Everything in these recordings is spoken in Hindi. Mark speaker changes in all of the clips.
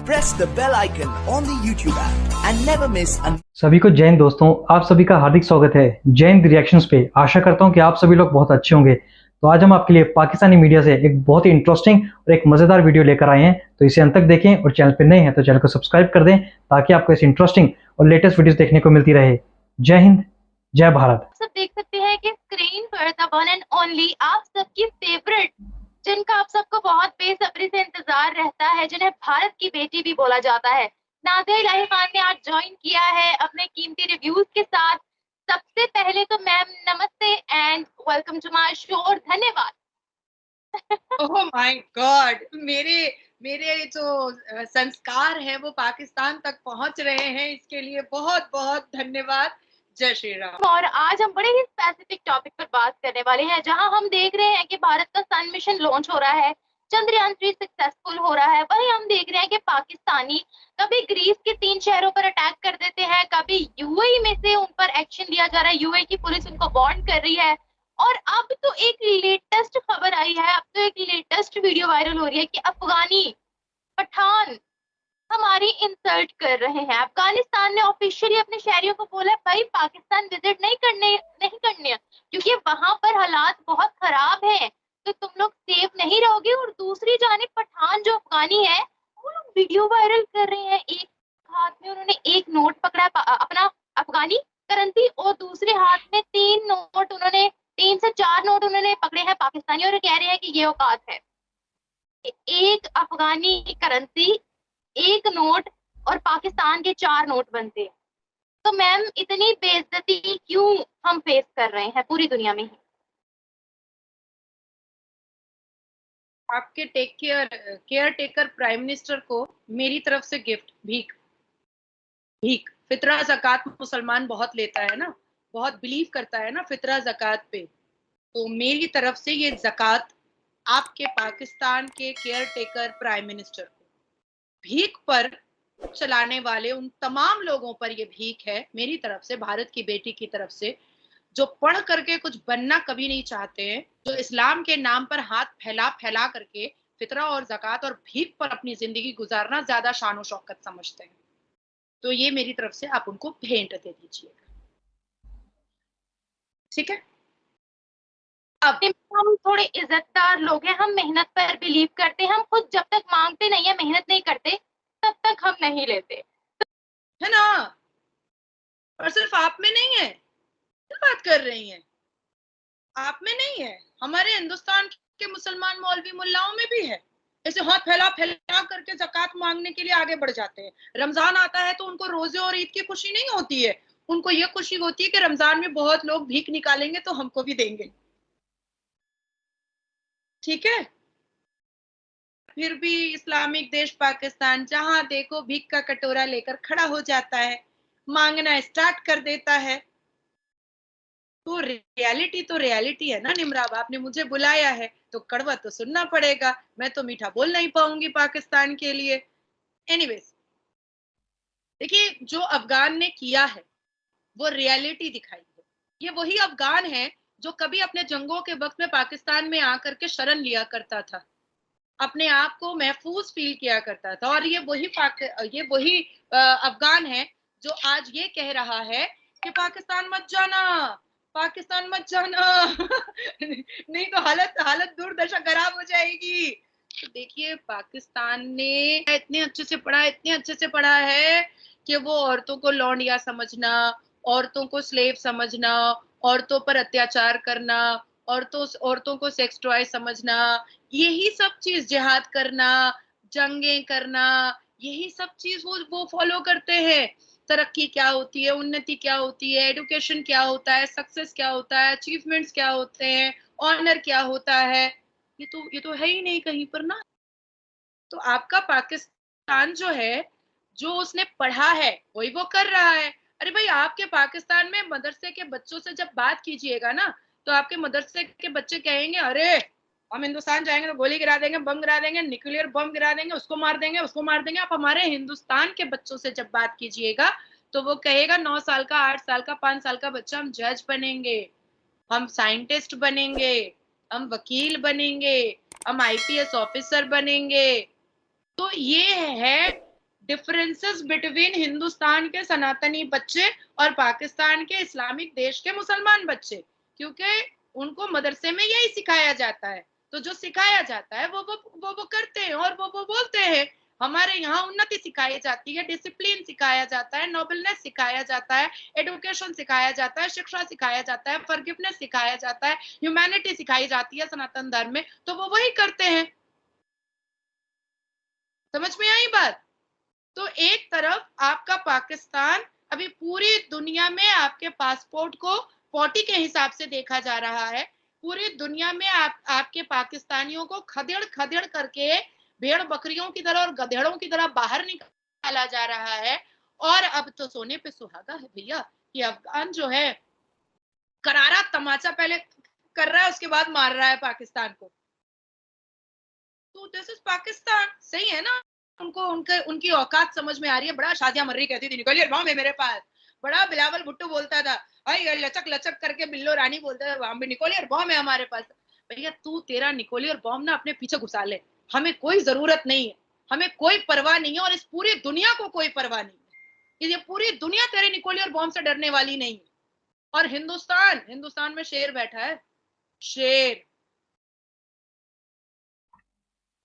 Speaker 1: press the bell icon on the YouTube app and never miss an...
Speaker 2: सभी को जय हिंद दोस्तों, आप सभी का हार्दिक स्वागत है जय हिंद रिएक्शंस पे। आशा करता हूं कि आप सभी लोग बहुत अच्छे होंगे। तो आज हम आपके लिए पाकिस्तानी मीडिया से एक बहुत ही इंटरेस्टिंग और एक मजेदार वीडियो लेकर आए हैं, तो इसे अंत तक देखें और चैनल पे नए हैं तो चैनल को सब्सक्राइब कर दें ताकि आपको ऐसी इंटरेस्टिंग और लेटेस्ट वीडियोस देखने को मिलती रहे। जय हिंद, जय भारत।
Speaker 3: सब देख सकते हैं कि स्क्रीन पर द वन एंड ओनली आप सबकी फेवरेट, जिनका आप सबको बहुत बेसब्री से इंतजार रहता है, जिन्हें भारत की बेटी भी बोला जाता है, नाज़िया इलाही खान ने आज ज्वाइन किया है अपने कीमती रिव्यूज के साथ। सबसे पहले तो मैम नमस्ते and welcome to my show और धन्यवाद।
Speaker 4: ओह माय गॉड, मेरे जो संस्कार है वो पाकिस्तान तक पहुंच रहे हैं, इसके लिए बहुत बहुत धन्यवाद। जय श्री राम।
Speaker 3: और आज हम बड़े ही स्पेसिफिक टॉपिक पर बात करने वाले हैं, जहां हम देख रहे हैं कि भारत का सन मिशन लॉन्च हो रहा है, चंद्रयान 3 सक्सेसफुल हो रहा है। वहीं हम देख रहे हैं कि पाकिस्तानी कभी ग्रीस के 3 शहरों पर अटैक कर देते हैं, कभी यूएई में से उन पर एक्शन लिया जा रहा है, यूएई की पुलिस उनको वार्न कर रही है। और अब तो एक लेटेस्ट खबर आई है, अब तो एक लेटेस्ट वीडियो वायरल हो रही है कि अफगानी पठान हमारी इंसल्ट कर रहे हैं। अफगानिस्तान ने ऑफिशियली अपने शहरियों को बोला है भाई पाकिस्तान विजिट नहीं करने क्योंकि वहां पर हालात बहुत खराब हैं, तो तुम लोग सेफ नहीं रहोगे। और दूसरी जानिब पठान जो अफगानी है वो लोग वीडियो वायरल कर रहे हैं, एक हाथ में उन्होंने एक नोट पकड़ा है अपना अफगानी करेंसी, और दूसरे हाथ में 3 से 4 नोट उन्होंने पकड़े हैं पाकिस्तानी, और कह रहे हैं कि ये औकात है। एक अफगानी करेंसी, एक नोट और पाकिस्तान के 4 नोट बनते हैं। तो मैम इतनी बेइज्जती क्यों हम फेस कर रहे हैं पूरी दुनिया में ही?
Speaker 4: आपके केयर टेकर प्राइम मिनिस्टर को मेरी तरफ से गिफ्ट, भीख। फितरा ज़कात मुसलमान बहुत लेता है ना, बहुत बिलीव करता है ना फितरा ज़कात पे, तो मेरी तरफ से ये ज़कात आपके पाकिस्तान के केयर टेकर प्राइम मिनिस्टर को, भीख पर चलाने वाले उन तमाम लोगों पर ये भीख है मेरी तरफ से, भारत की बेटी की तरफ से, जो पढ़ करके कुछ बनना कभी नहीं चाहते हैं, जो इस्लाम के नाम पर हाथ फैला करके फितरा और ज़कात और भीख पर अपनी जिंदगी गुजारना ज्यादा शान शौकत समझते हैं। तो ये मेरी तरफ से आप उनको भेंट दे दीजिएगा, ठीक है।
Speaker 3: अब हम थोड़े इज्जतदार लोग हैं, हम मेहनत पर बिलीव करते हैं, हम खुद जब तक मांगते नहीं है, मेहनत नहीं करते, तब तक हम नहीं लेते,
Speaker 4: है ना। और सिर्फ आप में नहीं है, क्या बात कर रही हैं, आप में नहीं है, हमारे हिंदुस्तान के मुसलमान मौलवी मुल्लाओं में भी है। ऐसे हाथ फैला करके ज़कात मांगने के लिए आगे बढ़ जाते हैं। रमजान आता है तो उनको रोजे और ईद की खुशी नहीं होती है, उनको ये खुशी होती है कि रमजान में बहुत लोग भीख निकालेंगे तो हमको भी देंगे, ठीक है। फिर भी इस्लामिक देश पाकिस्तान जहां देखो भीख का कटोरा लेकर खड़ा हो जाता है, मांगना स्टार्ट कर देता है। तो रियलिटी है ना निमराब, आपने मुझे बुलाया है तो कड़वा तो सुनना पड़ेगा, मैं तो मीठा बोल नहीं पाऊंगी पाकिस्तान के लिए। एनीवेज, देखिए जो अफगान ने किया है वो रियलिटी दिखाई है। ये वही अफगान है जो कभी अपने जंगों के वक्त में पाकिस्तान में आकर के शरण लिया करता था, अपने आप को महफूज फील किया करता था, और ये वही अफगान है जो आज ये कह रहा है कि पाकिस्तान मत जाना, पाकिस्तान मत जाना नहीं तो हालत दुर्दशा खराब हो जाएगी। तो देखिए पाकिस्तान ने इतने अच्छे से पढ़ा है कि वो औरतों को लौंडिया समझना, औरतों को स्लेव समझना, औरतों पर अत्याचार करना, औरतों को सेक्स टॉय समझना, यही सब चीज, जिहाद करना, जंगें करना, यही सब चीज वो फॉलो करते हैं। तरक्की क्या होती है, उन्नति क्या होती है, एजुकेशन क्या होता है, सक्सेस क्या होता है, अचीवमेंट्स क्या होते हैं, ऑनर क्या होता है, ये तो है ही नहीं कहीं पर ना। तो आपका पाकिस्तान जो है, जो उसने पढ़ा है वही वो कर रहा है। अरे भाई, आपके पाकिस्तान में मदरसे के बच्चों से जब बात कीजिएगा ना, तो आपके मदरसे के बच्चे कहेंगे अरे हम हिंदुस्तान जाएंगे तो गोली गिरा देंगे, बम गिरा देंगे, न्यूक्लियर बम गिरा देंगे, उसको मार देंगे। आप हमारे हिंदुस्तान के बच्चों से जब बात कीजिएगा तो वो कहेगा 9 साल का, 8 साल का, 5 साल का बच्चा, हम जज बनेंगे, हम साइंटिस्ट बनेंगे, हम वकील बनेंगे, हम आईपीएस ऑफिसर बनेंगे। तो ये है डिफरेंसेस बिटवीन हिंदुस्तान के सनातनी बच्चे और पाकिस्तान के इस्लामिक देश के मुसलमान बच्चे, क्योंकि उनको मदरसे में यही सिखाया जाता है। तो जो सिखाया जाता है वो करते हैं और वो बोलते हैं। हमारे यहाँ उन्नति सिखाई जाती है, डिसिप्लिन सिखाया जाता है, नोबलनेस सिखाया जाता है, एडुकेशन सिखाया जाता है, शिक्षा सिखाया जाता है, फॉरगिवनेस सिखाया जाता है, ह्यूमैनिटी सिखाई जाती है सनातन धर्म में, तो वो वही करते हैं। समझ में आई बात? तो एक तरफ आपका पाकिस्तान अभी पूरी दुनिया में आपके पासपोर्ट को 40 के हिसाब से देखा जा रहा है। पूरी दुनिया में आपके पाकिस्तानियों को खदेड़ खदेड़ करके भेड़ बकरियों की तरह और गधेड़ों की तरह बाहर निकाला जा रहा है। और अब तो सोने पे सुहागा है भैया कि अफगान जो है करारा तमाचा पहले कर रहा है, उसके बाद मार रहा है पाकिस्तान को। तो दिस इज पाकिस्तान, सही है ना? उनको उनकी औकात समझ में आ रही है। बड़ा शाजिया मर्री कहती थी निकलिए बॉम्ब है मेरे पास, बड़ा बिलावल भुट्टो बोलता था भाई लचक लचक करके, बिल्लो रानी बोलता था वहां भी निकोलियर बॉम्ब है हमारे पास। भैया तू तेरा निकोलियर बॉम्ब ना अपने पीछे घुसा ले, हमें कोई जरूरत नहीं है, हमें कोई परवाह नहीं है और इस पूरी दुनिया को कोई परवाह नहीं है। ये पूरी दुनिया तेरे निकोलियर बॉम्ब से डरने वाली नहीं है। और हिंदुस्तान में शेर बैठा है, शेर।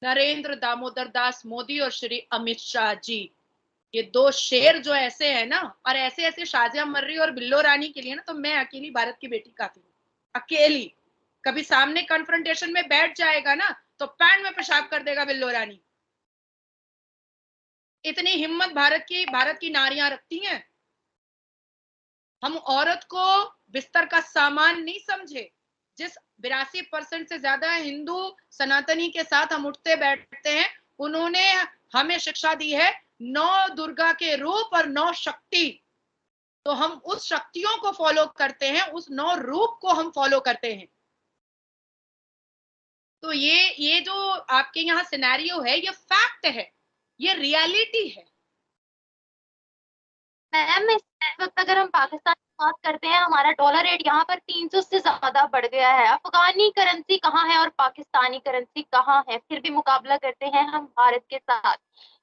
Speaker 4: नरेंद्र दामोदर दास मोदी और श्री अमित शाह जी, ये दो शेर जो ऐसे हैं ना, और ऐसे ऐसे शाजिया मर्री और बिल्लो रानी के लिए ना, तो मैं अकेली भारत की बेटी काफी हूँ। अकेली कभी सामने कन्फ्रंटेशन में बैठ जाएगा ना तो पैंट में पेशाब कर देगा बिल्लो रानी। इतनी हिम्मत भारत की नारियां रखती हैं। हम औरत को बिस्तर का सामान नहीं समझे। जिस 82% से ज्यादा हिंदू सनातनी के साथ हम उठते बैठते हैं, उन्होंने हमें शिक्षा दी है 9 दुर्गा के रूप और 9 शक्ति। तो हम उस शक्तियों को फॉलो करते हैं, उस 9 रूप को हम फॉलो करते हैं। तो ये जो आपके यहाँ सिनेरियो है, ये फैक्ट है, ये रियलिटी है।
Speaker 3: मैम इस वक्त अगर हम पाकिस्तान की बात करते हैं, हमारा डॉलर रेट यहाँ पर 300 से ज्यादा बढ़ गया है। अफगानी करेंसी कहाँ है और पाकिस्तानी करेंसी कहाँ है, फिर भी मुकाबला करते हैं हम भारत के साथ।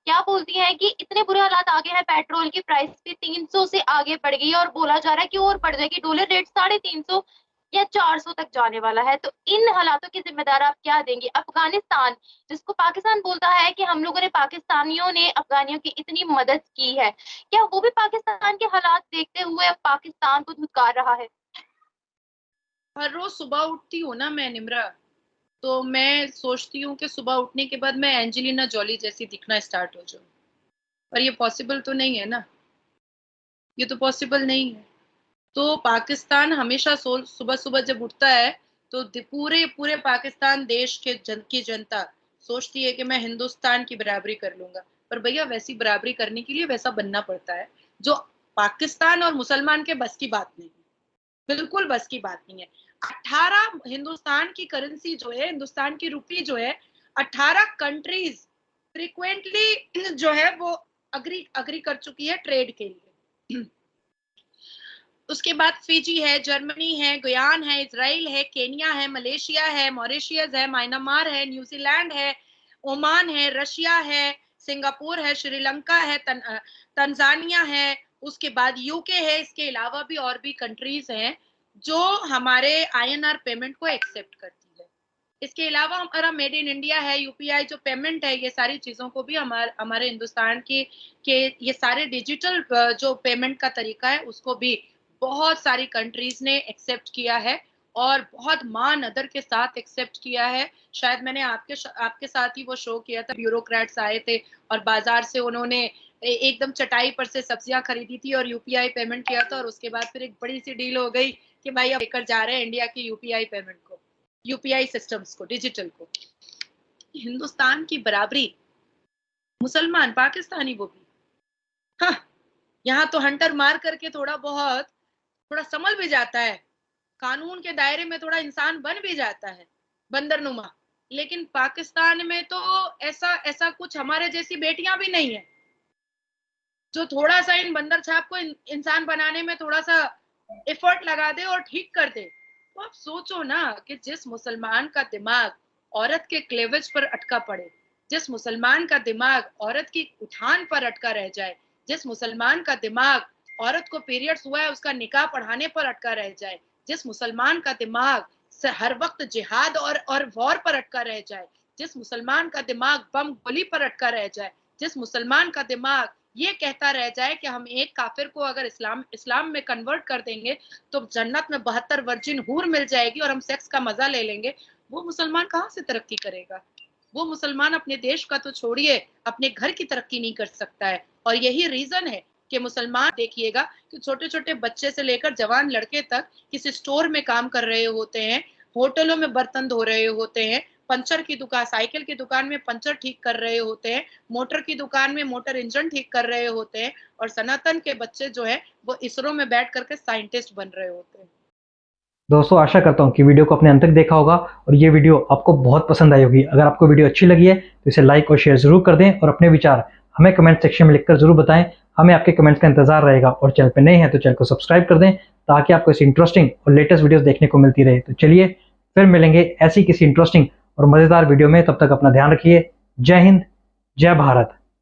Speaker 3: क्या बोलती हैं कि इतने बुरे हालात आ गए हैं, पेट्रोल की प्राइस भी 300 से आगे बढ़ गई है और बोला जा रहा है कि और बढ़ जाएगी। डॉलर रेट 350 या 400 तक जाने वाला है। तो इन हालातों की जिम्मेदार आप क्या देंगे? अफगानिस्तान, जिसको पाकिस्तान बोलता है कि हम लोगों ने, पाकिस्तानियों ने अफगानियों की इतनी मदद की है, क्या वो भी पाकिस्तान के हालात देखते हुए अब पाकिस्तान को धुतकार रहा है?
Speaker 4: हर रोज सुबह उठती हूँ ना मैं निम्रा, तो मैं सोचती हूँ कि सुबह उठने के बाद मैं एंजेलिना जॉली जैसी दिखना स्टार्ट हो जाऊँ। पर ये पॉसिबल तो नहीं है ना, ये तो पॉसिबल नहीं है। तो पाकिस्तान हमेशा सुबह सुबह जब उठता है तो पूरे पूरे पाकिस्तान देश के की जनता सोचती है कि मैं हिंदुस्तान की बराबरी कर लूंगा। पर भैया वैसी बराबरी करने के लिए वैसा बनना पड़ता है, जो पाकिस्तान और मुसलमान के बस की बात नहीं है, बिल्कुल बस की बात नहीं है। 18 हिंदुस्तान की करेंसी जो है, हिंदुस्तान की रुपी जो है, 18 कंट्रीज फ्रिक्वेंटली जो है वो अग्री कर चुकी है ट्रेड के लिए। उसके बाद फिजी है, जर्मनी है, गुयान है, इजराइल है, केनिया है, मलेशिया है, मॉरिशियस है, म्यांमार है, न्यूजीलैंड है, ओमान है, रशिया है, सिंगापुर है, श्रीलंका है, तंजानिया है, उसके बाद यूके है। इसके अलावा भी और भी कंट्रीज हैं जो हमारे आईएनआर पेमेंट को एक्सेप्ट करती है। इसके अलावा हमारा मेड इन इंडिया है, यूपीआई जो पेमेंट है, ये सारी चीजों को भी हमारे हिंदुस्तान के ये सारे डिजिटल जो पेमेंट का तरीका है उसको भी बहुत सारी कंट्रीज ने एक्सेप्ट किया है और बहुत मान अदर के साथ एक्सेप्ट किया है। शायद मैंने आपके साथ ही वो शो किया था, ब्यूरोक्रेट्स आए थे और बाजार से उन्होंने एकदम चटाई पर से सब्जियां खरीदी थी और यूपीआई पेमेंट किया था, और उसके बाद फिर एक बड़ी सी डील हो गई कि भाई अब लेकर जा रहे हैं इंडिया की यूपीआई पेमेंट को, यूपीआई सिस्टम्स को, डिजिटल को। हिंदुस्तान की बराबरी, मुसलमान पाकिस्तानी वो भी, हाँ, यहाँ तो हंटर मार करके थोड़ा संभल भी जाता है, कानून के दायरे में थोड़ा इंसान बन भी जाता है, बंदरनुमा। लेकिन पाकिस्तान में तो ऐसा कुछ हमारे जैसी बेटियां भी नहीं है जो थोड़ा सा इन बंदर छाप को इंसान बनाने में थोड़ा सा एफर्ट लगा दे और ठीक कर दे। तो आप सोचो ना कि जिस मुसलमान का दिमाग औरत के क्लेवेज पर अटका पड़े, जिस मुसलमान का दिमाग औरत की उठान पर अटका रह जाए, जिस मुसलमान का दिमाग औरत को पीरियड्स हुआ है उसका निकाह पढ़ाने पर अटका रह जाए, जिस मुसलमान का दिमाग हर वक्त जिहाद और वॉर पर अटका रह जाए, जिस मुसलमान का दिमाग बम गोली पर अटका रह जाए, जिस मुसलमान का दिमाग ये कहता रह जाए कि हम एक काफिर को अगर इस्लाम में कन्वर्ट कर देंगे तो जन्नत में 72 वर्जिन हूर मिल जाएगी और हम सेक्स का मजा ले लेंगे, वो मुसलमान कहाँ से तरक्की करेगा? वो मुसलमान अपने देश का तो छोड़िए अपने घर की तरक्की नहीं कर सकता है। और यही रीजन है कि मुसलमान देखिएगा कि छोटे छोटे बच्चे से लेकर जवान लड़के तक किसी स्टोर में काम कर रहे होते हैं, होटलों में बर्तन धो रहे होते हैं, पंचर की दुकान, साइकिल की दुकान में पंचर ठीक कर रहे होते हैं, मोटर की दुकान में मोटर इंजन ठीक कर रहे होते हैं, और सनातन के बच्चे जो है वो इसरो में बैठ करके साइंटिस्ट बन रहे होते हैं।
Speaker 2: दोस्तों आशा करता हूँ कि वीडियो को अपने अंत तक देखा होगा और ये वीडियो आपको बहुत पसंद आई होगी। अगर आपको वीडियो अच्छी लगी है तो इसे लाइक और शेयर जरूर कर दें और अपने विचार हमें कमेंट सेक्शन में लिखकर जरूर बताएं। हमें आपके कमेंट्स का इंतजार रहेगा और चैनल पर नए हैं तो चैनल को सब्सक्राइब कर दें ताकि आपको ऐसी इंटरेस्टिंग और लेटेस्ट वीडियोस देखने को मिलती रहे। तो चलिए फिर मिलेंगे ऐसी किसी इंटरेस्टिंग और मजेदार वीडियो में, तब तक अपना ध्यान रखिए। जय हिंद, जय भारत।